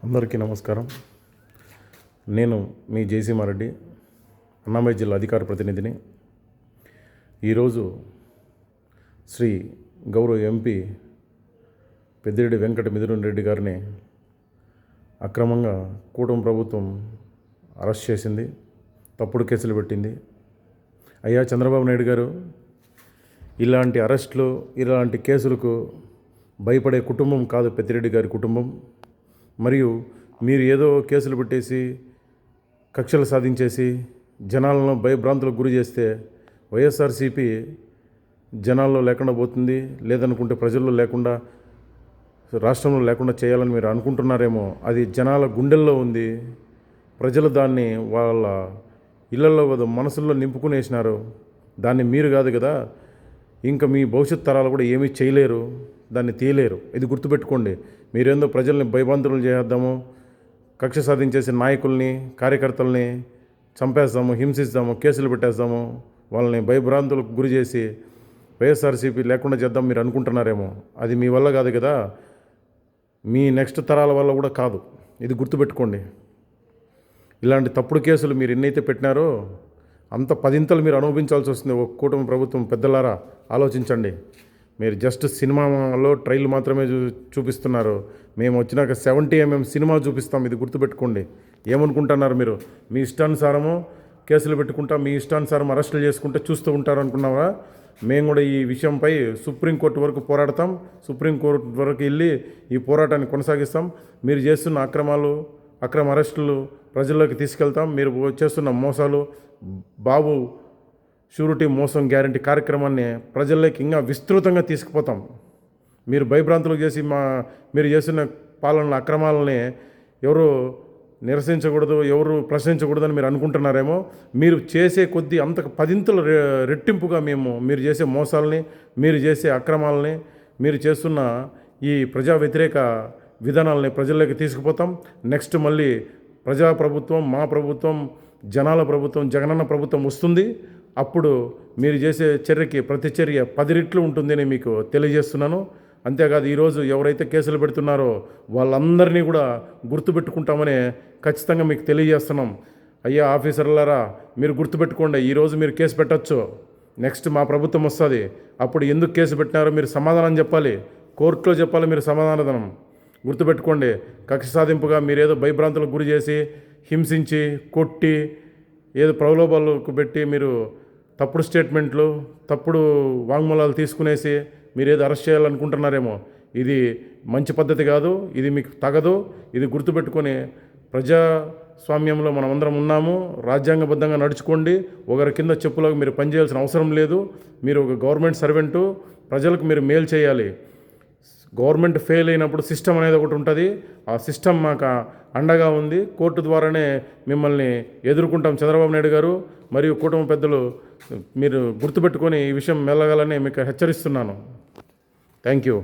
అందరికీ నమస్కారం. నేను మీ జయసింహారెడ్డి, అన్నమయ్య జిల్లా అధికార ప్రతినిధిని. ఈరోజు శ్రీ గౌరవ ఎంపీ పెద్దిరెడ్డి వెంకట మిథున్ రెడ్డి గారిని అక్రమంగా కూటమి ప్రభుత్వం అరెస్ట్ చేసింది, తప్పుడు కేసులు పెట్టింది. అయ్యా చంద్రబాబు నాయుడు గారు, ఇలాంటి అరెస్టులు, ఇలాంటి కేసులకు భయపడే కుటుంబం కాదు పెద్దిరెడ్డి గారి కుటుంబం. మరియు మీరు ఏదో కేసులు పెట్టేసి కక్షలు సాధించేసి జనాలను భయభ్రాంతులకు గురి చేస్తే వైఎస్ఆర్సీపీ జనాల్లో లేకుండా పోతుంది, లేదనుకుంటే ప్రజల్లో లేకుండా, రాష్ట్రంలో లేకుండా చేయాలని మీరు అనుకుంటున్నారేమో. అది జనాల గుండెల్లో ఉంది. ప్రజలు దాన్ని వాళ్ళ ఇళ్లలో మనసుల్లో నింపుకునేసినారు. దాన్ని మీరు కాదు కదా, ఇంకా మీ భవిష్యత్ తరాలు కూడా ఏమీ చేయలేరు, దాన్ని తీయలేరు. ఇది గుర్తుపెట్టుకోండి. మీరేందో ప్రజల్ని భయభ్రాంతులను చేద్దాము, కక్ష సాధించేసి నాయకుల్ని, కార్యకర్తల్ని చంపేస్తాము, హింసిస్తాము, కేసులు పెట్టేస్తాము, వాళ్ళని భయభ్రాంతులకు గురి చేసి వైఎస్ఆర్సీపీ లేకుండా చేద్దాం మీరు అనుకుంటున్నారేమో. అది మీ వల్ల కాదు కదా, మీ నెక్స్ట్ తరాల వల్ల కూడా కాదు. ఇది గుర్తుపెట్టుకోండి. ఇలాంటి తప్పుడు కేసులు మీరు ఎన్నైతే పెట్టినారో అంత పదింతలు మీరు అనుభవించాల్సి వస్తుంది. ఒక కూటమి ప్రభుత్వం పెద్దలారా ఆలోచించండి. మీరు జస్ట్ సినిమాలో ట్రైల్ మాత్రమే చూపిస్తున్నారు. మేము వచ్చినాక 70mm సినిమా చూపిస్తాం. ఇది గుర్తుపెట్టుకోండి. ఏమనుకుంటున్నారు మీరు? మీ ఇష్టానుసారము కేసులు పెట్టుకుంటా, మీ ఇష్టానుసారం అరెస్టులు చేసుకుంటే చూస్తూ ఉంటారు అనుకున్నావా? మేము కూడా ఈ విషయంపై సుప్రీంకోర్టు వరకు పోరాడతాం. సుప్రీంకోర్టు వరకు వెళ్ళి ఈ పోరాటాన్ని కొనసాగిస్తాం. మీరు చేస్తున్న అక్రమ అరెస్టులు ప్రజల్లోకి తీసుకెళ్తాం. మీరు చేస్తున్న మోసాలు, బాబు షూరిటీ మోసం గ్యారంటీ కార్యక్రమాన్ని ప్రజల్లోకి ఇంకా విస్తృతంగా తీసుకుపోతాం. మీరు భయభ్రాంతులు చేసి మీరు చేస్తున్న పాలన అక్రమాలని ఎవరు నిరసించకూడదు, ఎవరు ప్రశ్నించకూడదని మీరు అనుకుంటున్నారేమో. మీరు చేసే కొద్దీ అంతకు పదింతలు రెట్టింపుగా మీరు చేసే మోసాలని, మీరు చేసే అక్రమాలని, మీరు చేస్తున్న ఈ ప్రజా వ్యతిరేక విధానాలని ప్రజల్లోకి తీసుకుపోతాం. నెక్స్ట్ మళ్ళీ ప్రజాప్రభుత్వం, మా ప్రభుత్వం, జనాల ప్రభుత్వం, జగనన్న ప్రభుత్వం వస్తుంది. అప్పుడు మీరు చేసే చర్యకి ప్రతిచర్య 10 రెట్లు ఉంటుందని మీకు తెలియజేస్తున్నాను. అంతేకాదు, ఈరోజు ఎవరైతే కేసులు పెడుతున్నారో వాళ్ళందరినీ కూడా గుర్తుపెట్టుకుంటామని ఖచ్చితంగా మీకు తెలియజేస్తున్నాం. అయ్యా ఆఫీసర్లారా, మీరు గుర్తుపెట్టుకోండి. ఈరోజు మీరు కేసు పెట్టచ్చు, నెక్స్ట్ మా ప్రభుత్వం వస్తుంది. అప్పుడు ఎందుకు కేసు పెట్టినారో మీరు సమాధానం చెప్పాలి, కోర్టులో చెప్పాలి మీరు సమాధానం. గుర్తుపెట్టుకోండి. కక్ష సాధింపుగా మీరేదో భయభ్రాంతులకు గురి చేసి, హింసించి, కొట్టి, ఏదో ప్రలోభాలకు పెట్టి మీరు తప్పుడు స్టేట్మెంట్లు, తప్పుడు వాంగ్మూలాలు తీసుకునేసి మీరేదో అరెస్ట్ చేయాలనుకుంటున్నారేమో. ఇది మంచి పద్ధతి కాదు, ఇది మీకు తగదు. ఇది గుర్తుపెట్టుకొని ప్రజాస్వామ్యంలో మనం అందరం ఉన్నాము. రాజ్యాంగబద్ధంగా నడుచుకోండి. ఒకరి కింద చెప్పులకు మీరు పనిచేయాల్సిన అవసరం లేదు. మీరు ఒక గవర్నమెంట్ సర్వెంటు, ప్రజలకు మీరు మేలు చేయాలి. గవర్నమెంట్ ఫెయిల్ అయినప్పుడు సిస్టమ్ అనేది ఒకటి ఉంటుంది. ఆ సిస్టమ్ మాకు అండగా ఉంది. కోర్టు ద్వారానే మిమ్మల్ని ఎదుర్కొంటాం. చంద్రబాబు నాయుడు గారు మరియు కుటుంబ పెద్దలు, మీరు గుర్తుపెట్టుకొని ఈ విషయం మెల్లగాలని మీకు హెచ్చరిస్తున్నాను. Thank you.